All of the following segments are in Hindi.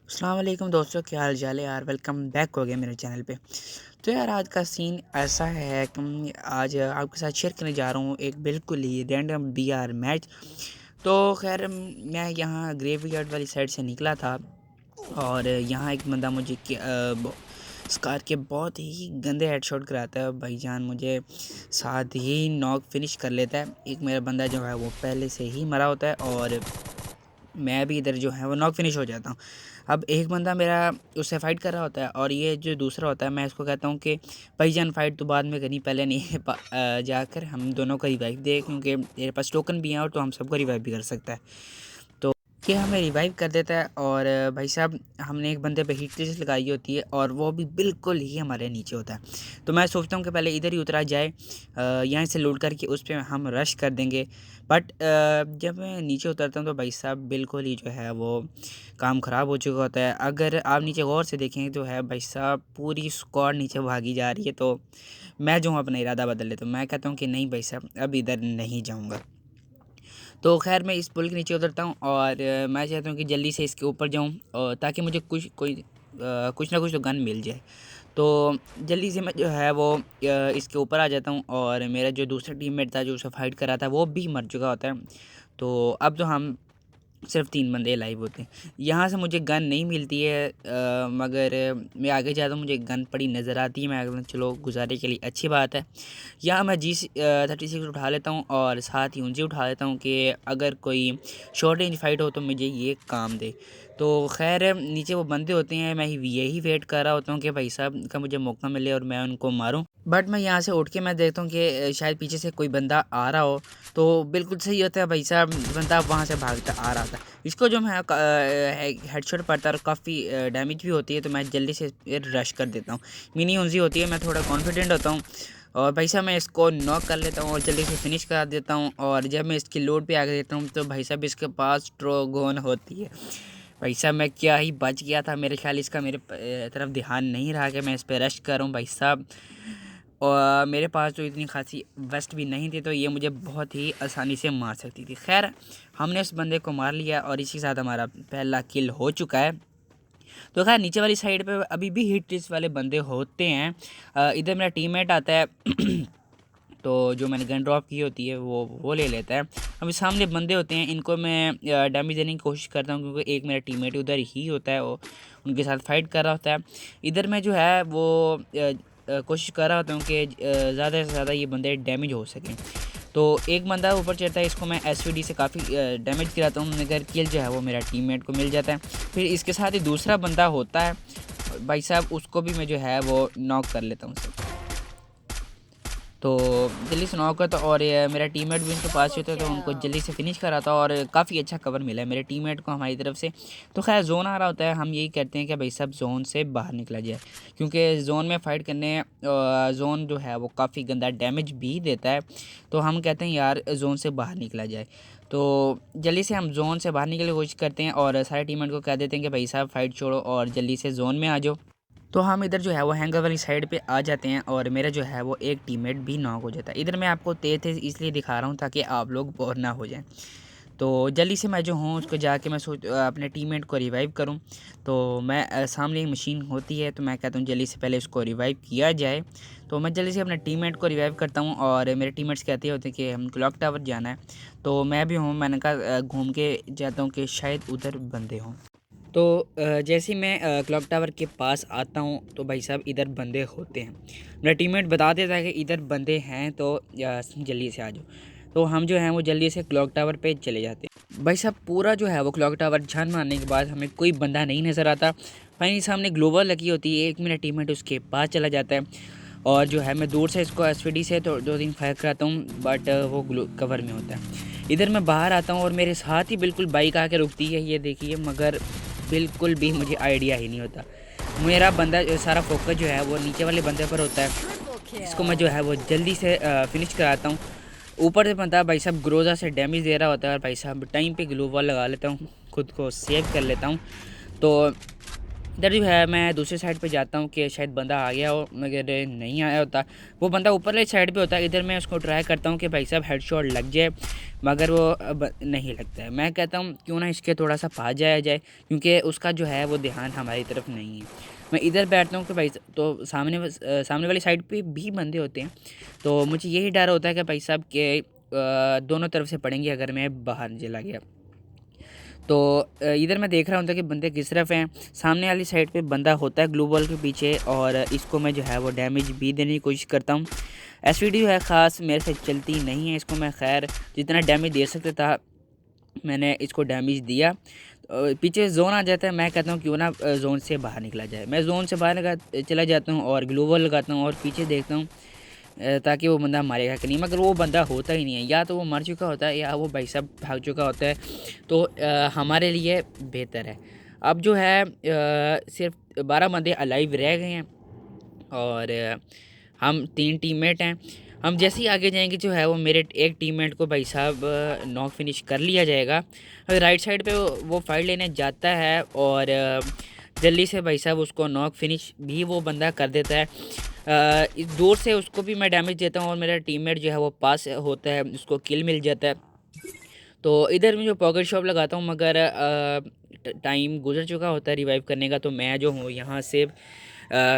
अस्सलाम वालेकुम दोस्तों, क्या हाल चाल है यार। वेलकम बैक हो गया मेरे चैनल पे। तो यार आज का सीन ऐसा है कि आज आपके साथ शेयर करने जा रहा हूँ एक बिल्कुल ही रैंडम बीआर मैच। तो खैर मैं यहाँ ग्रेवयार्ड वाली साइड से निकला था और यहाँ एक बंदा मुझे स्कार के बहुत ही गंदे हेडशॉट कराता है भाईजान, मुझे साथ ही नॉक फिनिश कर लेता है। एक मेरा बंदा जो है वो पहले से ही मरा होता है और मैं भी इधर जो है वो नॉक फिनिश हो जाता हूँ। अब एक बंदा मेरा उससे फ़ाइट कर रहा होता है और ये जो दूसरा होता है, मैं इसको कहता हूँ कि भाईजान फ़ाइट तो बाद में करनी, पहले नहीं जाकर हम दोनों का रिवाइव दे, क्योंकि मेरे पास टोकन भी है और तो हम सबको रिवाइव भी कर सकता है। तो ये हमें रिवाइव कर देता है और भाई साहब हमने एक बंदे पे हिट लिस्ट लगाई होती है और वो भी बिल्कुल ही हमारे नीचे होता है। तो मैं सोचता हूँ कि पहले इधर ही उतरा जाए, यहाँ से लूट करके उस पर हम रश कर देंगे। बट जब मैं नीचे उतरता हूँ तो भाई साहब बिल्कुल ही जो है वो काम ख़राब हो चुका होता है। अगर आप नीचे गौर से देखें तो है भाई साहब पूरी स्क्वाड नीचे भागी जा रही है। तो मैं जो हूँ अपना इरादा बदल लेता हूँ, मैं कहता हूँ कि नहीं भाई साहब अब इधर नहीं जाऊँगा। तो खैर मैं इस पुल के नीचे उतरता हूँ और मैं चाहता हूँ कि जल्दी से इसके ऊपर जाऊँ ताकि मुझे कुछ ना कुछ तो गन मिल जाए। तो जल्दी से मैं जो है वो इसके ऊपर आ जाता हूँ और मेरा जो दूसरा टीममेट था जो उसे फाइट कर रहा था वो भी मर चुका होता है। तो अब तो हम सिर्फ 3 बंदे लाइव होते हैं। यहाँ से मुझे गन नहीं मिलती है, मगर मैं आगे जाता हूँ मुझे गन पड़ी नज़र आती है। मैं कहता हूँ चलो गुजारे के लिए अच्छी बात है। यहाँ मैं G36 उठा लेता हूँ और साथ ही ऊँची उठा लेता हूँ कि अगर कोई शॉर्ट रेंज फाइट हो तो मुझे ये काम दे। तो खैर नीचे वो बंदे होते हैं, मैं यही वेट कर रहा होता हूँ कि भाई साहब का मुझे मौका मिले और मैं उनको मारूं। बट मैं यहाँ से उठ के मैं देखता हूँ कि शायद पीछे से कोई बंदा आ रहा हो। तो बिल्कुल सही होता है भाई साहब, बंदा वहाँ से भागता आ रहा था। इसको जो मैं हेडशॉट पड़ता है और काफ़ी डैमेज भी होती है, तो मैं जल्दी से रश कर देता हूँ। मिनी ऊंजी होती है, मैं थोड़ा कॉन्फिडेंट होता हूँ और भाई साहब मैं इसको नॉक कर लेता हूँ और जल्दी से फिनिश करा देता हूँ। और जब मैं इसकी लोड पे आगे देता हूँ तो भाई साहब इसके पास ट्रोगोन होती है। भाई साहब मैं क्या ही बच गया था, मेरे ख्याल इसका मेरे तरफ ध्यान नहीं रहा कि मैं इस पर रश करूँ भाई साहब। और मेरे पास तो इतनी खासी वेस्ट भी नहीं थी, तो ये मुझे बहुत ही आसानी से मार सकती थी। खैर हमने उस बंदे को मार लिया और इसी के साथ हमारा पहला किल हो चुका है। तो खैर नीचे वाली साइड पे अभी भी हिट लिस्ट वाले बंदे होते हैं। इधर मेरा टीममेट आता है तो जो मैंने गन ड्रॉप की होती है वो ले लेता है। अभी सामने बंदे होते हैं, इनको मैं डैमेज देने की कोशिश करता हूँ क्योंकि एक मेरा टीममेट उधर ही होता है, वो उनके साथ फाइट कर रहा होता है। इधर मैं जो है वो कोशिश कर रहा होता हूँ कि ज़्यादा से ज़्यादा ये बंदे डैमेज हो सकें। तो एक बंदा ऊपर चढ़ता है, इसको मैं एसवीडी से काफ़ी डैमेज गिराता हूँ, मगर किल जो है वो मेरा टीममेट को मिल जाता है। फिर इसके साथ ही दूसरा बंदा होता है भाई साहब, उसको भी मैं जो है वो नॉक कर लेता हूँ सब। तो जल्दी से नॉक करता और ये मेरा टीममेट भी उनके पास होता है, तो उनको जल्दी से फिनिश कराता और काफ़ी अच्छा कवर मिला है मेरे टीममेट को हमारी तरफ से। तो खैर जोन आ रहा होता है, हम यही कहते हैं कि भाई सब जोन से बाहर निकला जाए, क्योंकि जोन में फ़ाइट करने जोन जो है वो काफ़ी गंदा डैमेज भी देता है। तो हम कहते हैं यार जोन से बाहर निकला जाए। तो जल्दी से हम जोन से बाहर निकलने की कोशिश करते हैं और सारे टीममेट को कह देते हैं कि भाई साहब फ़ाइट छोड़ो और जल्दी से जोन में आ जाओ। तो हम इधर जो है वो हैंगर वाली साइड पे आ जाते हैं और मेरा जो है वो एक टीममेट भी नॉक हो जाता है। इधर मैं आपको तेज़ तेज़ इसलिए दिखा रहा हूँ ताकि आप लोग बोर ना हो जाएं। तो जल्दी से मैं जो हूँ उसको जाके मैं अपने टीममेट को रिवाइव करूँ। तो मैं सामने एक मशीन होती है, तो मैं कहता हूँ जल्दी से पहले उसको रिवाइव किया जाए। तो मैं जल्दी से अपने टीममेट को रिवाइव करता हूँ और मेरे टीममेट्स कहते होते हैं कि हम क्लॉक टावर जाना है। तो मैं भी हूँ, मैंने कहा घूम के जाता हूँ कि शायद उधर बंदे हों। तो जैसे ही मैं क्लॉक टावर के पास आता हूँ तो भाई साहब इधर बंदे होते हैं। मेरा टीममेट बता देता है कि इधर बंदे हैं, तो जल्दी से आ जाओ। तो हम जो हैं वो जल्दी से क्लॉक टावर पे चले जाते हैं। भाई साहब पूरा जो है वो क्लॉक टावर झान मारने के बाद हमें कोई बंदा नहीं नज़र आता। फाइनली सामने ग्लोबल लगी होती है, एक मेरा टीममेट उसके पास चला जाता है और जो है मैं दूर से इसको एसवीडी से तो 2-3 फायर कराता हूँ, बट वो कवर में होता है। इधर मैं बाहर आता हूँ और मेरे साथ ही बिल्कुल बाइक आके रुकती है, ये देखिए, मगर बिल्कुल भी मुझे आइडिया ही नहीं होता। मेरा बंदा सारा फोकस जो है वो नीचे वाले बंदे पर होता है। इसको मैं जो है वो जल्दी से फिनिश कराता हूँ। ऊपर से बंदा भाई साहब ग्रोजा से डैमेज दे रहा होता है और भाई साहब टाइम पे ग्लू वॉल लगा लेता हूँ, खुद को सेव कर लेता हूँ। तो इधर जो है मैं दूसरी साइड पे जाता हूँ कि शायद बंदा आ गया हो, मगर नहीं आया होता। वो बंदा ऊपर वाली साइड पे होता है। इधर मैं उसको ट्राई करता हूँ कि भाई साहब हेडशॉट लग जाए, मगर वो अब नहीं लगता है। मैं कहता हूँ क्यों ना इसके थोड़ा सा पास जाया जाए, क्योंकि उसका जो है वो ध्यान हमारी तरफ नहीं है। मैं इधर बैठता हूँ कि भाई तो सामने वाली साइड पे भी बंदे होते हैं, तो मुझे यही डर होता है कि भाई साहब के दोनों तरफ से पड़ेंगे अगर मैं बाहर चला गया तो। इधर मैं देख रहा होता कि बंदे किस तरफ हैं। सामने वाली साइड पे बंदा होता है ग्लू वॉल के पीछे, और इसको मैं जो है वो डैमेज भी देने की कोशिश करता हूँ। एसवीडी जो है ख़ास मेरे से चलती नहीं है, इसको मैं खैर जितना डैमेज दे सकता था मैंने इसको डैमेज दिया। पीछे जोन आ जाता है, मैं कहता हूँ क्यों ना जोन से बाहर निकला जाए। मैं जोन से बाहर चला जाता हूँ और ग्लू वॉल लगाता हूँ और पीछे देखता हूँ ताकि वो बंदा मारेगा कि नहीं, मगर वो बंदा होता ही नहीं है। या तो वो मर चुका होता है या वो भाई साहब भाग चुका होता है, तो हमारे लिए बेहतर है। अब जो है सिर्फ 12 बंदे अलाइव रह गए हैं और हम 3 टीममेट हैं। हम जैसे ही आगे जाएंगे जो है वो मेरे एक टीममेट को भाई साहब नॉक फिनिश कर लिया जाएगा। राइट साइड पे वो फाइट लेने जाता है और जल्दी से भाई साहब उसको नॉक फिनिश भी वो बंदा कर देता है। इस दूर से उसको भी मैं डैमेज देता हूँ और मेरा टीममेट जो है वो पास होता है, उसको किल मिल जाता है। तो इधर मैं जो पॉकेट शॉप लगाता हूँ, मगर टाइम गुजर चुका होता है रिवाइव करने का, तो मैं जो हूँ यहाँ से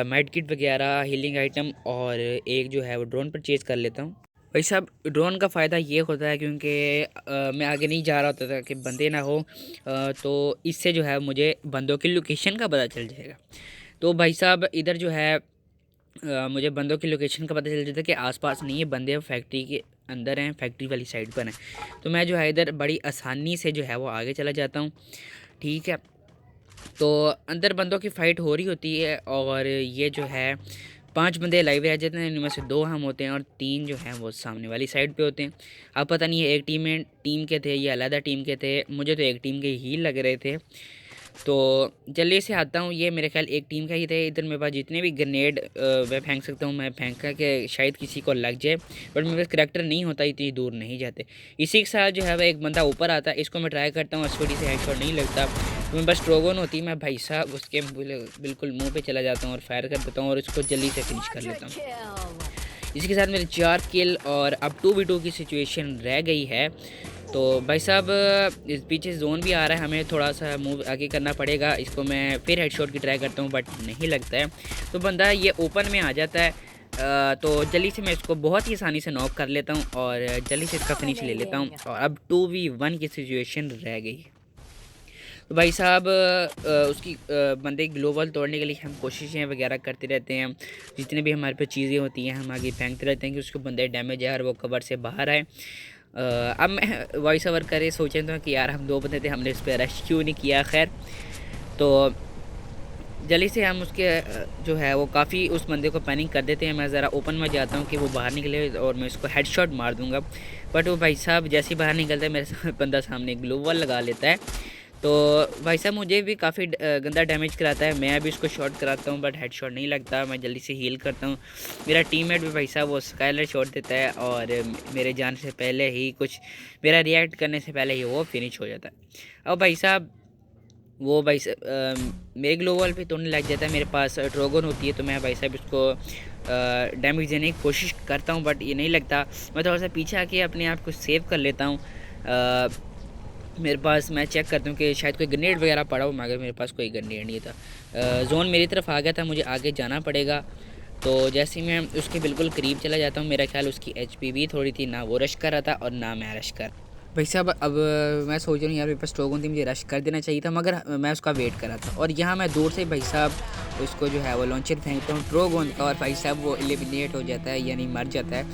मेड किट वगैरह हीलिंग आइटम और एक जो है वो ड्रोन परचेज़ कर लेता हूँ। भाई साहब ड्रोन का फ़ायदा ये होता है क्योंकि मैं आगे नहीं जा रहा होता था कि बंदे ना हो, तो इससे जो है मुझे बंदों की लोकेशन का पता चल जाएगा। तो भाई साहब इधर जो है मुझे बंदों की लोकेशन का पता चल जाता है कि आसपास नहीं है बंदे, फैक्ट्री के अंदर हैं, फैक्ट्री वाली साइड पर हैं। तो मैं जो है इधर बड़ी आसानी से जो है वो आगे चला जाता हूँ। ठीक है, तो अंदर बंदों की फ़ाइट हो रही होती है और ये जो है 5 बंदे लाइव रह जाते हैं, इनमें से 2 हम होते हैं और 3 जो हैं वो सामने वाली साइड पे होते हैं। अब पता नहीं है एक टीम के थे या अलग टीम के थे, मुझे तो एक टीम के ही लग रहे थे। तो जल्दी से आता हूँ, ये मेरे ख्याल एक टीम का ही थे। इधर मेरे पास जितने भी ग्रेनेड मैं फेंक सकता हूँ मैं फेंका कि शायद किसी को लग जाए, बट मेरे पास करैक्टर नहीं होता, इतनी दूर नहीं जाते। इसी के साथ जो है वह एक बंदा ऊपर आता है, इसको मैं ट्राई करता हूँ, एसवीडी से हेडशॉट नहीं लगता। तो मेरे पास ट्रोगन होती है, मैं भाई साहब उसके बिल्कुल मुँह पर चला जाता हूँ और फायर कर देता हूँ और उसको जल्दी से फिनिश कर लेता हूँ। इसके साथ मेरे 4 किल और अब 2v2 की सिचुएशन रह गई है। तो भाई साहब इस पीछे जोन भी आ रहा है, हमें थोड़ा सा मूव आगे करना पड़ेगा। इसको मैं फिर हेडशॉट की ट्राई करता हूँ बट नहीं लगता है, तो बंदा ये ओपन में आ जाता है। तो जल्दी से मैं इसको बहुत ही आसानी से नॉक कर लेता हूँ और जल्दी से इसका फिनिश ले लेता हूँ और अब 2v1 की सिचुएशन रह गई है। तो भाई साहब उसकी बंदे ग्लोबल तोड़ने के लिए हम कोशिशें वगैरह करते रहते हैं। जितने भी हमारे पे चीज़ें होती हैं हम आगे फेंकते रहते हैं कि उसको बंदे डैमेज है और वो कवर से बाहर आए। अब मैं वॉइस ओवर करे सोचे तो कि यार हम 2 बंदे थे, हमने इस पर रश क्यों नहीं किया। खैर, तो जल्दी से हम उसके जो है वो काफ़ी उस बंदे को पैनिक कर देते हैं। मैं ज़रा ओपन में जाता हूँ कि वो बाहर निकले और मैं इसको हेडशॉट मार दूँगा, बट वो भाई साहब जैसे ही बाहर निकलता है मेरे बंदा सामने ग्लोबल लगा लेता है। तो भाई साहब मुझे भी काफ़ी गंदा डैमेज कराता है, मैं भी उसको शॉट कराता हूँ बट हेडशॉट नहीं लगता। मैं जल्दी से हील करता हूँ। मेरा टीममेट भी भाई साहब वो स्काइलर शॉट देता है और मेरे जाने से पहले ही कुछ मेरा रिएक्ट करने से पहले ही वो फिनिश हो जाता है। अब भाई साहब वो भाई मेरे ग्लोबल पे तोड़ने लग जाता है। मेरे पास ड्रोगन होती है तो मैं भाई साहब इसको डैमेज देने की कोशिश करता हूँ बट ये नहीं लगता। मैं थोड़ा सा पीछे आके अपने आप को सेव कर लेता हूँ। मेरे पास मैं चेक करता हूँ कि शायद कोई ग्रेनेड वगैरह पड़ा हो, मगर मेरे पास कोई ग्रेनेड नहीं था। जोन मेरी तरफ आ गया था, मुझे आगे जाना पड़ेगा। तो जैसे ही मैं उसके बिल्कुल करीब चला जाता हूँ, मेरा ख्याल उसकी एचपी भी थोड़ी थी, ना वो रश कर रहा था और ना मैं रश कर। भाई साहब अब मैं सोच रहा हूँ यार मेरे पास स्ट्रोगन थी, मुझे रश कर देना चाहिए था, मगर मैं उसका वेट कर रहा था और यहाँ मैं दूर से भाई साहब उसको जो है वो लॉन्चर फेंकता हूँ ड्रोगन का और भाई साहब वो एलिमिनेट हो जाता है यानी मर जाता है।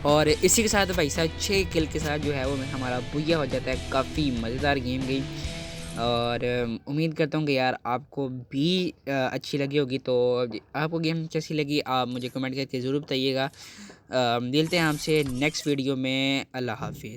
और इसी के साथ भाई साहब 6 किल के साथ जो है वो हमारा बुया हो जाता है। काफ़ी मज़ेदार गेम गई और उम्मीद करता हूँ कि यार आपको भी अच्छी लगी होगी। तो आपको गेम कैसी लगी आप मुझे कमेंट करके ज़रूर बताइएगा। मिलते हैं आपसे नेक्स्ट वीडियो में। अल्लाह हाफिज़।